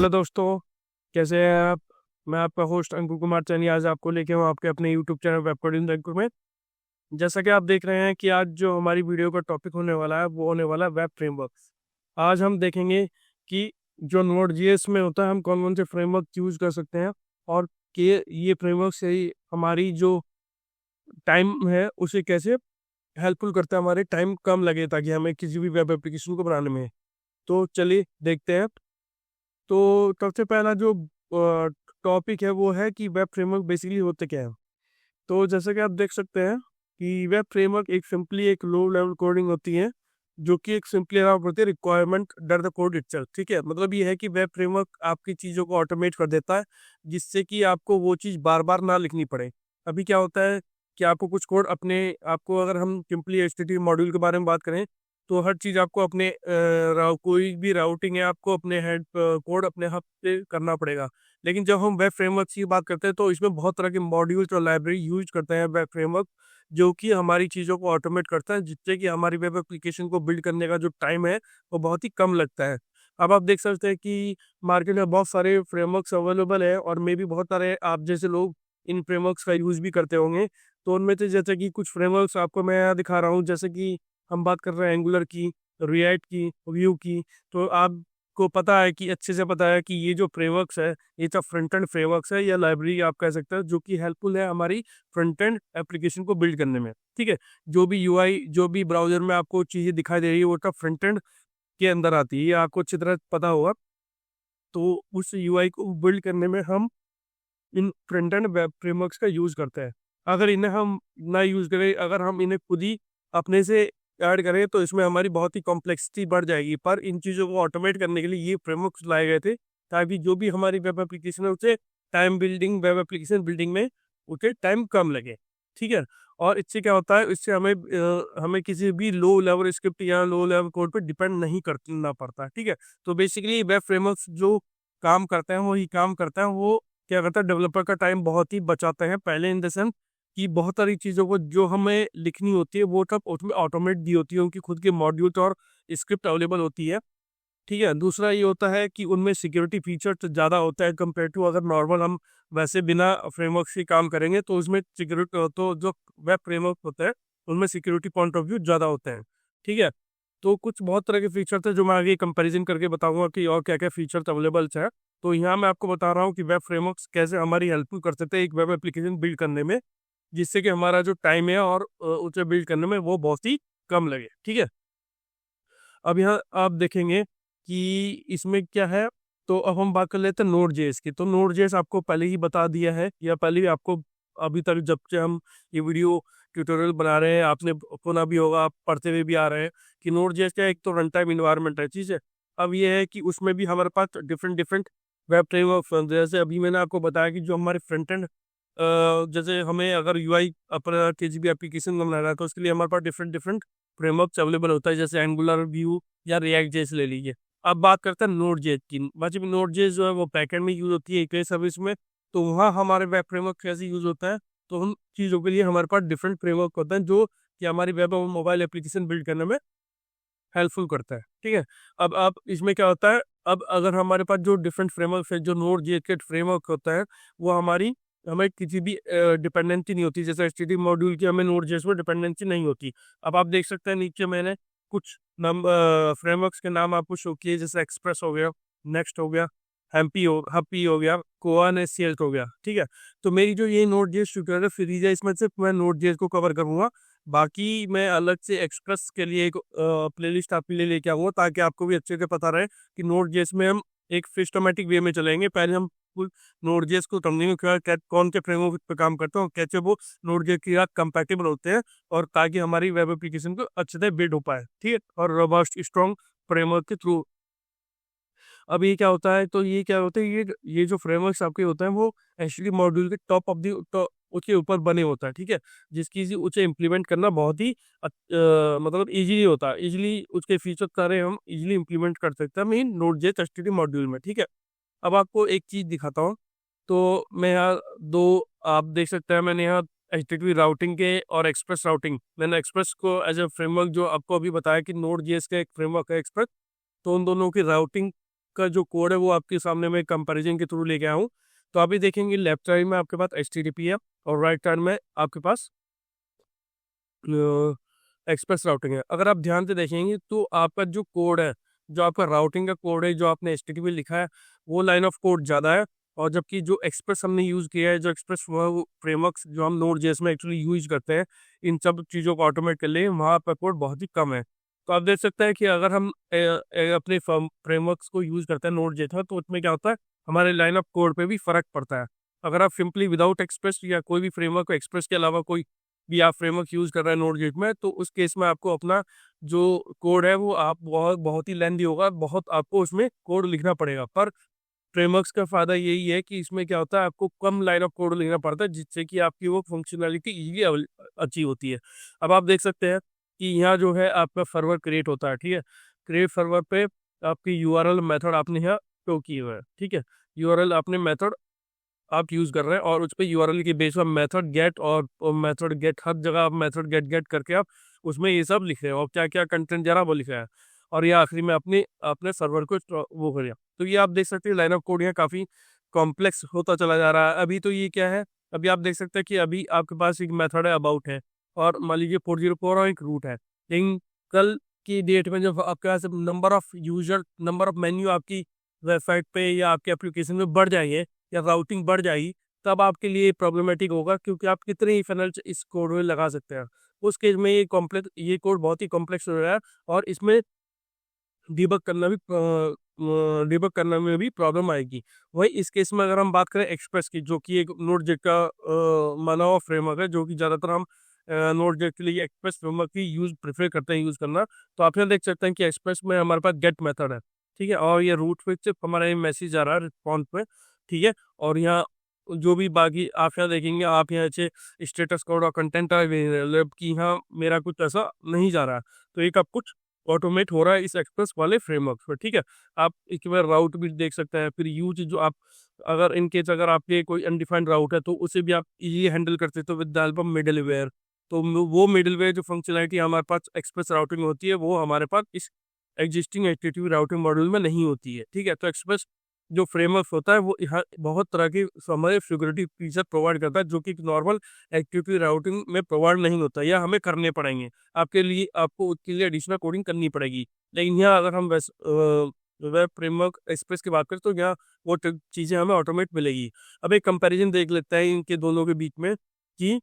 Hello दोस्तों, कैसे हैं आप। मैं आपका होस्ट अंकुर कुमार चैनी आज आपको लेके हूँ आपके अपने यूट्यूब चैनल वेब कोडिंग अंकुर में। जैसा कि आप देख रहे हैं कि आज जो हमारी वीडियो का टॉपिक होने वाला है वो होने वाला है वेब फ्रेमवर्क। आज हम देखेंगे कि जो नोड जीएस में होता है हम कौन कौन से फ्रेमवर्क यूज कर सकते हैं, और कि ये फ्रेमवर्क से ही हमारी जो टाइम है उसे कैसे हेल्पफुल करता है, हमारे टाइम कम लगे ताकि हमें किसी भी वेब एप्लीकेशन को बनाने में। तो चलिए देखते हैं। तो सबसे पहला जो टॉपिक है वो है कि वेब फ्रेमवर्क बेसिकली होते क्या है। तो जैसे कि आप देख सकते हैं कि वेब फ्रेमवर्क एक सिंपली एक लो लेवल कोडिंग होती है, जो कि एक सिंपली अलाउ करती है रिक्वायरमेंट डर द कोड इटसेल्फ। ठीक है, मतलब ये है कि वेब फ्रेमवर्क आपकी चीज़ों को ऑटोमेट कर देता है, जिससे कि आपको वो चीज़ बार बार ना लिखनी पड़े। अभी क्या होता है कि आपको कुछ कोड अपने आपको, अगर हम सिंपली एचटीटीपी मॉड्यूल के बारे में बात करें, तो हर चीज़ आपको अपने कोई भी राउटिंग है आपको अपने हेड कोड अपने हाथ से करना पड़ेगा। लेकिन जब हम वेब फ्रेमवर्क की बात करते हैं तो इसमें बहुत तरह के मॉड्यूल्स और लाइब्रेरी यूज करते हैं वेब फ्रेमवर्क, जो कि हमारी चीज़ों को ऑटोमेट करता है, जिससे कि हमारी वेब एप्लीकेशन को बिल्ड करने का जो टाइम है वो बहुत ही कम लगता है। अब आप देख सकते हैं कि मार्केट में बहुत सारे फ्रेमवर्क्स अवेलेबल है, और मे भी बहुत सारे आप जैसे लोग इन फ्रेमवर्क्स का यूज़ भी करते होंगे। तो उनमें से जैसे कि कुछ फ्रेमवर्क्स आपको मैं यहाँ दिखा रहा हूँ, जैसे कि हम बात कर रहे हैं एंगुलर की, रिएक्ट की, व्यू की। तो आपको पता है कि अच्छे से पता है कि ये जो फ्रेमवर्क्स है ये तो फ्रंट एंड फ्रेमवर्क्स है या लाइब्रेरी आप कह सकते हैं, जो कि हेल्पफुल है हमारी फ्रंट एंड एप्लीकेशन को बिल्ड करने में। ठीक है, जो भी यूआई जो भी ब्राउजर में आपको चीज़ें दिखाई दे रही है वो तो फ्रंट एंड के अंदर आती है, ये आपको अच्छी तरह पता होगा। तो उस यूआई को बिल्ड करने में हम in front end web frameworks का यूज़ करते हैं। अगर इन्हें हम ना यूज़ करें, अगर हम इन्हें खुद ही अपने से ऐड करें, तो इसमें हमारी बहुत ही कॉम्प्लेक्सिटी बढ़ जाएगी। पर इन चीज़ों को ऑटोमेट करने के लिए ये फ्रेमवर्क्स लाए गए थे, ताकि जो भी हमारी वेब एप्लीकेशन है उसे वेब एप्लीकेशन बिल्डिंग में उसे टाइम कम लगे। ठीक है, और इससे क्या होता है, इससे हमें किसी भी लो लेवल स्क्रिप्ट या लो लेवल कोड पर डिपेंड नहीं करना पड़ता। ठीक है, तो बेसिकली वेब फ्रेमवर्क्स जो काम करते हैं वही काम करता है, वो क्या करता है डेवलपर का टाइम बहुत ही बचाते हैं। पहले इन द सेंस कि बहुत सारी चीज़ों को जो हमें लिखनी होती है वो सब उसमें ऑटोमेट दी होती है, उनकी खुद के मॉड्यूल्स और स्क्रिप्ट अवेलेबल होती है। ठीक है, दूसरा ये होता है कि उनमें सिक्योरिटी फीचर्स ज़्यादा होता है कंपेयर टू अगर नॉर्मल हम वैसे बिना फ्रेमवर्क से काम करेंगे, तो उसमें सिक्योरिटी तो जो वेब फ्रेमवर्क होता है उनमें सिक्योरिटी पॉइंट ऑफ व्यू ज़्यादा होते हैं। ठीक है, तो कुछ बहुत तरह के फीचर्स हैं जो मैं आगे कंपैरिजन करके बताऊंगा कि और क्या क्या फीचर्स अवेलेबल है। तो यहाँ मैं आपको बता रहा हूँ कि वेब फ्रेमवर्क्स कैसे हमारी हेल्पफुल कर सकते हैं एक वेब एप्लीकेशन बिल्ड करने में, जिससे कि हमारा जो टाइम है और उसे बिल्ड करने में वो बहुत ही कम लगे। ठीक है, अब यहाँ आप देखेंगे कि इसमें क्या है। तो अब हम बात कर लेते हैं नोड जेएस की। तो नोड जेएस आपको पहले ही बता दिया है, या पहले ही आपको अभी तक जब से हम ये वीडियो ट्यूटोरियल बना रहे हैं आपने सुना भी होगा, आप पढ़ते हुए भी आ रहे हैं कि नोड जेएस का एक तो रन टाइम इन्वायरमेंट है। चीज़ है, अब ये है कि उसमें भी हमारे पास डिफरेंट डिफरेंट वेब फ्रेमवर्क, जैसे अभी मैंने आपको बताया कि जो हमारे फ्रंट एंड जैसे हमें अगर यूआई अपना किसी भी एप्लीकेशन बनाना है तो उसके लिए हमारे पास डिफरेंट डिफरेंट फ्रेमवर्क अवेलेबल होता है, जैसे एंगुलर, व्यू या रिएक्ट जेएस ले लीजिए। अब बात करते हैं नोड जेएस की। वैसे भी नोड जेएस जो है वो बैकएंड में यूज होती है एक सर्विस में। तो वहाँ हमारे वेब फ्रेमवर्क कैसे यूज होता है, तो उन चीज़ों के लिए हमारे पास डिफरेंट फ्रेमवर्क होते हैं जो कि हमारी वेब और मोबाइल एप्लीकेशन बिल्ड करने में हेल्पफुल करता है। ठीक है, अब इसमें क्या होता है, अब अगर हमारे पास जो डिफरेंट फ्रेमवर्क है, जो नोड जेएस के फ्रेमवर्क होता है, वो हमें किसी भी डिपेंडेंसी नहीं होती। जैसे एचटीटीपी मॉड्यूल की हमें नोड जेएस में डिपेंडेंसी नहीं होती। अब आप देख सकते हैं नीचे मैंने कुछ फ्रेमवर्क्स के नाम आपको शो किए, जैसे एक्सप्रेस हो गया, नेक्स्ट हो गया, हपी हो गया, कोआन एससीएल हो गया। ठीक है, तो मेरी जो ये नोड जेएस ट्यूटोरियल सीरीज है इसमें सिर्फ मैं नोड जेएस को कवर करूंगा। बाकी मैं अलग से एक्सप्रेस के लिए एक प्लेलिस्ट आपके लिए लेके आऊंगा, ताकि आपको भी अच्छे से पता रहे कि नोड जेएस में हम एक सिस्टमेटिक वे में चलेंगे। पहले हम नोड जेएस को समझेंगे कौन से फ्रेमवर्क पे काम करते हैं और कैसे वो नोड जेएस के साथ कंपैटिबल होते हैं, और ताकि हमारी वेब एप्लीकेशन को अच्छे से बिल्ड हो पाए। ठीक है, और रोबस्ट स्ट्रॉन्ग फ्रेमवर्क के थ्रू। अब ये क्या होता है, तो ये क्या होता है, ये जो फ्रेमवर्क्स आपके होते हैं वो एक्चुअली मॉड्यूल के टॉप ऑफ द उसके ऊपर बने होता है। ठीक है, जिसकी उसे इम्प्लीमेंट करना बहुत ही मतलब इजीली होता है। इजीली उसके फीचर सारे हम इजीली इम्प्लीमेंट कर सकते हैं mean node JS HTTP module में। ठीक है, अब आपको एक चीज़ दिखाता हूँ। तो मैं यहाँ दो आप देख सकते हैं, मैंने यहाँ एचटीटीपी राउटिंग के और एक्सप्रेस राउटिंग, मैंने एक्सप्रेस को एज ए फ्रेमवर्क जो आपको अभी बताया कि नोड जेएस का एक फ्रेमवर्क है एक्सप्रेस, तो उन दोनों की राउटिंग का जो कोड है वो आपके सामने मैं कंपैरिजन के थ्रू लेके आया हूँ। तो आप भी देखेंगे लेफ्ट साइड में आपके पास एचटीटीपी है और राइट साइड में आपके पास एक्सप्रेस राउटिंग है। अगर आप ध्यान से देखेंगे तो आपका जो कोड है, जो आपका राउटिंग का कोड है, जो आपने एचटीटीपी लिखा है, वो लाइन ऑफ कोड ज़्यादा है। और जबकि जो एक्सप्रेस हमने यूज़ किया है, जो एक्सप्रेस फ्रेमवर्क्स जो हम नोड जेएस में एक्चुअली यूज़ करते हैं इन सब चीज़ों को ऑटोमेट कर लिए, वहाँ पर कोड बहुत ही कम है। तो आप देख सकते हैं कि अगर हम अपने फ्रेमवर्क्स को यूज़ करते हैं नोड जेएस में, तो उसमें क्या होता है, हमारे लाइन ऑफ कोड पे भी फ़र्क पड़ता है। अगर आप सिंपली विदाउट एक्सप्रेस या कोई भी फ्रेमवर्क एक्सप्रेस के अलावा कोई भी आप फ्रेमवर्क यूज़ कर रहे हैं नोड जेएस में, तो उस केस में आपको अपना जो कोड है वो आप बहुत बहुत ही लेंथी होगा, बहुत आपको उसमें कोड लिखना पड़ेगा। पर फ्रेमवर्क्स का फ़ायदा यही है कि इसमें क्या होता है, आपको कम लाइन ऑफ कोड लिखना पड़ता है, जिससे कि आपकी वो फंक्शनैलिटी ईज़िली अचीव होती है। अब आप देख सकते हैं कि यहाँ जो है आपका सर्वर क्रिएट होता है, ठीक है? क्रिएट सर्वर पे आपकी यूआरएल मेथड आपने यहाँ शो किए हुए हैं, ठीक है? यूआरएल आपने मेथड आप यूज़ कर रहे हैं और उसपे यूआरएल की बेस पर मेथड गेट और मेथड गेट, हर जगह आप मेथड गेट गेट करके आप उसमें ये सब लिख रहे हो और क्या-क्या कंटेंट जा रहा है वो लिख रहा है। और ये आखिरी में अपने सर्वर को वो कर दिया। तो ये आप देख सकते हैं लाइन ऑफ कोड यहाँ काफ़ी कॉम्प्लेक्स होता चला जा रहा है। अभी तो ये क्या है, अभी आप देख सकते हैं कि अभी आपके पास एक मेथड है अबाउट है और मान लीजिए 404 और एक रूट है। लेकिन कल की डेट में जब आपके पास number of user, number of menu आपकी वेबसाइट पे या आपके एप्लीकेशन में बढ़ जाएँगे या राउटिंग बढ़ जाएगी, तब आपके लिए प्रॉब्लमेटिक होगा, क्योंकि आप कितने ही फनल्स इस कोड में लगा सकते हैं। उस केस में ये कोड बहुत ही कॉम्प्लेक्स हो रहा है और इसमें डिबग करना भी डिबग करने में भी प्रॉब्लम आएगी। वहीं इस केस में अगर हम बात करें एक्सप्रेस की, जो कि एक नोड.जेएस का माना हुआ फ्रेमवर्क है, जो कि ज़्यादातर हम नोड.जेएस के लिए एक्सप्रेस फ्रेमवर्क ही प्रेफर करते हैं यूज़ करना। तो आप यहाँ देख सकते हैं कि एक्सप्रेस में हमारे पास गेट मेथड है, ठीक है? और ये रूट पे सिर्फ हमारा ये मैसेज आ रहा है रिस्पॉन्स पे, ठीक है? और यहाँ जो भी बाकी आप यहाँ देखेंगे, आप यहाँ से स्टेटस कोड और कंटेंट कि यहाँ मेरा कुछ ऐसा नहीं जा रहा है। तो एक आप कुछ ऑटोमेट हो रहा है इस एक्सप्रेस वाले फ्रेमवर्क पे, ठीक है? आप एक बार राउट भी देख सकते हैं, फिर यूज जो आप अगर इन केस अगर आपके कोई अनडिफाइंड राउट है, तो उसे भी आप इजीली हैंडल कर सकते हो with the help of middleware. तो वो मिडलवेयर जो फंक्शनैलिटी हमारे पास एक्सप्रेस राउटिंग होती है, वो हमारे पास इस एग्जिस्टिंग एचटीटीपी राउटिंग मॉड्यूल में नहीं होती है, ठीक है? तो एक्सप्रेस जो फ्रेमवर्क होता है वो यहाँ बहुत तरह की हमारे सिक्योरिटी फीचर प्रोवाइड करता है, जो कि नॉर्मल एचटीटीपी राउटिंग में प्रोवाइड नहीं होता या हमें करने पड़ेंगे। आपके लिए आपको उसके लिए एडिशनल कोडिंग करनी पड़ेगी। लेकिन यहाँ अगर हम वेब फ्रेमवर्क एक्सप्रेस की बात करें, तो यहाँ वो चीज़ें हमें ऑटोमेट मिलेगी। अब एक कंपैरिजन देख लेते हैं इनके दोनों के बीच में कि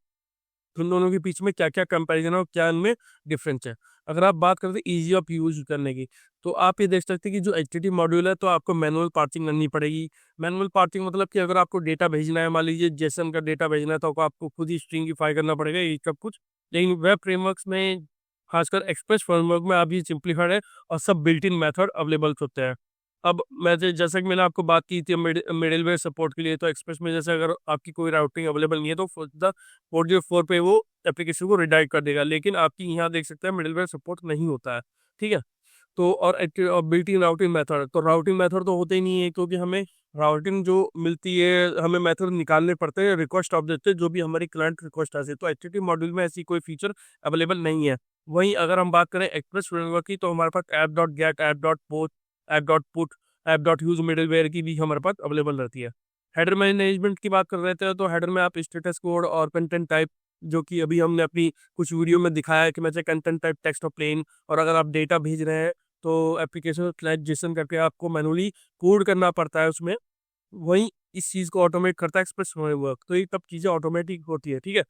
उन दोनों के बीच में क्या-क्या कंपैरिजन है और क्या इनमें डिफरेंस है। अगर आप बात करते हैं ईज़ी ऑफ यूज़ करने की, तो आप ये देख सकते हैं कि जो एचटीटीपी मॉड्यूल है, तो आपको मैनुअल पार्सिंग करनी पड़ेगी। मैनुअल पार्सिंग मतलब कि अगर आपको डेटा भेजना है, मान लीजिए जेसन का डेटा भेजना है, तो आपको खुद ही स्ट्रिंगिफाई करना पड़ेगा, ये सब कुछ। लेकिन वेब फ्रेमवर्क्स में, खासकर एक्सप्रेस फ्रेमवर्क में, अभी सिंप्लीफाइड है और सब बिल्ट इन मेथड अवेलेबल्स होते हैं। अब मैं जैसा कि मैंने आपको बात की थी मिडलवेयर सपोर्ट के लिए, तो एक्सप्रेस में जैसे अगर आपकी कोई राउटिंग अवेलेबल नहीं है, तो 404 पे वो एप्लीकेशन को रिडायरेक्ट कर देगा। लेकिन आपकी यहाँ देख सकते हैं मिडलवेयर सपोर्ट नहीं होता है, ठीक है? तो और बिल्ट इन राउटिंग मेथड, तो राउटिंग मेथड तो होते ही नहीं है, क्योंकि हमें राउटिंग जो मिलती है, हमें मेथड निकालने पड़ते हैं रिक्वेस्ट ऑब्जेक्ट से, जो भी हमारी क्लाइंट रिक्वेस्ट आती है। तो एचटीटीपी मॉड्यूल में ऐसी कोई फीचर अवेलेबल नहीं है। वहीं अगर हम बात करें एक्सप्रेस फ्रेमवर्क की, तो हमारे पास ऐप.गेट, ऐप.पोस्ट, ऐप.पुट, ऐप.यूज मिडलवेयर की भी हमारे पास अवेलेबल रहती है। हेडर मैनेजमेंट की बात कर रहे थे, तो हेडर में आप स्टेटस कोड और कंटेंट टाइप, जो कि अभी हमने अपनी कुछ वीडियो में दिखाया है कि मैं कंटेंट टाइप टेक्स्ट और प्लेन, और अगर आप डेटा भेज रहे हैं तो एप्लीकेशन क्लाइंट जेसन करके आपको मैनुअली कोड करना पड़ता है उसमें। वहीं इस चीज़ को ऑटोमेट करता है एक्सप्रेस फ्रेमवर्क। तो ये सब चीज़ें ऑटोमेटिक होती है, ठीक है?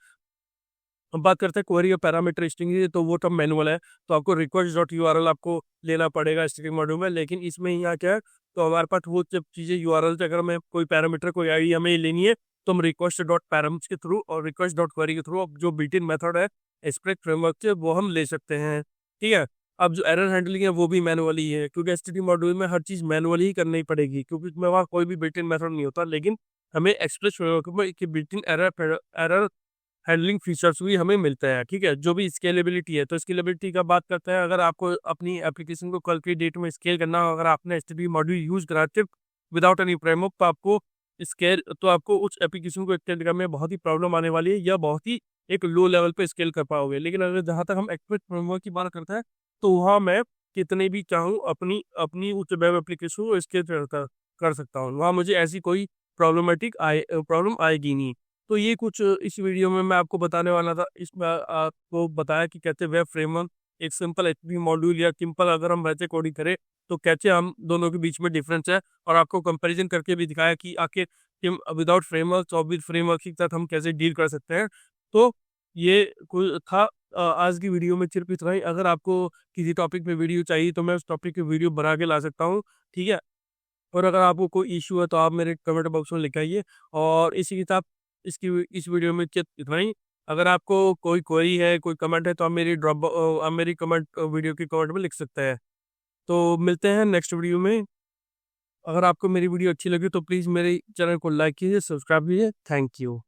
अब बात करते हैं क्वेरी और पैरामीटर स्ट्रिंग की, तो वो तब मैनुअल है। तो आपको रिक्वेस्ट डॉट यूआरएल आपको लेना पड़ेगा स्ट्रिंग मॉड्यूल में। लेकिन इसमें यहाँ क्या है, तो हमारे पास वो जब चीज़ें यूआरएल से, अगर हमें कोई पैरामीटर कोई आईडी हमें लेनी है, तो हम रिक्वेस्ट डॉट पैराम्स के थ्रू और रिक्वेस्ट डॉट क्वेरी के थ्रू जो बिल्ट इन मेथड है एक्सप्रेस फ्रेमवर्क से, वो हम ले सकते हैं, ठीक है? अब जो एरर हैंडलिंग है वो भी मैनुअली ही है, क्योंकि एचटीटीपी मॉड्यूल में हर चीज़ मैनुअली ही करनी पड़ेगी, क्योंकि उसमें वहाँ कोई भी बिल्ट इन मेथड नहीं होता। लेकिन हमें एक्सप्रेस फ्रेमवर्क में एक built in error handling features भी हमें मिलते हैं, ठीक है? जो भी स्केलेबिलिटी है, तो स्केलेबिलिटी का बात करते हैं, अगर आपको अपनी एप्लीकेशन को कल की डेट में स्केल करना हो, अगर आपने एचटीटीपी मॉड्यूल यूज़ करा सिर्फ विदाउट एनी फ्रेमवर्क, तो आपको उस एप्लीकेशन को एक्सटेंड करने में बहुत ही प्रॉब्लम आने वाली है, या बहुत ही एक लो लेवल पे स्केल कर पाओगे। लेकिन अगर जहाँ तक हम एक्सप्रेस फ्रेमवर्क की बात करते हैं, तो वहाँ मैं कितने भी चाहूँ अपनी अपनी उस वेब एप्लीकेशन को इसके कर सकता हूँ, वहाँ मुझे ऐसी कोई प्रॉब्लम आएगी नहीं। तो ये कुछ इस वीडियो में मैं आपको बताने वाला था। इसमें आपको बताया कि कैसे वेब फ्रेमवर्क एक सिंपल एचटीएमएल मॉड्यूल या सिंपल अगर हम वैसे कोडिंग करें तो कैसे हम दोनों के बीच में डिफरेंस है, और आपको कंपैरिजन करके भी दिखाया कि आखिर विदाउट फ्रेमवर्क और विद फ्रेमवर्क के साथ हम कैसे डील कर सकते हैं। तो ये कुछ था आज की वीडियो में सिर्फ इतना ही। अगर आपको किसी टॉपिक पे वीडियो चाहिए तो मैं उस टॉपिक की वीडियो बना के ला सकता हूँ, ठीक है। और अगर आपको कोई इशू है तो आप मेरे कमेंट बॉक्स में लिखाइए। और इसी के साथ इसकी इस वीडियो में सिर्फ इतना ही। अगर आपको कोई क्वेरी है, कोई कमेंट है, तो आप मेरी कमेंट वीडियो की कमेंट में लिख सकते हैं। तो मिलते हैं नेक्स्ट वीडियो में। अगर आपको मेरी वीडियो अच्छी लगी तो प्लीज़ मेरे चैनल को लाइक कीजिए, सब्सक्राइब कीजिए। Thank you.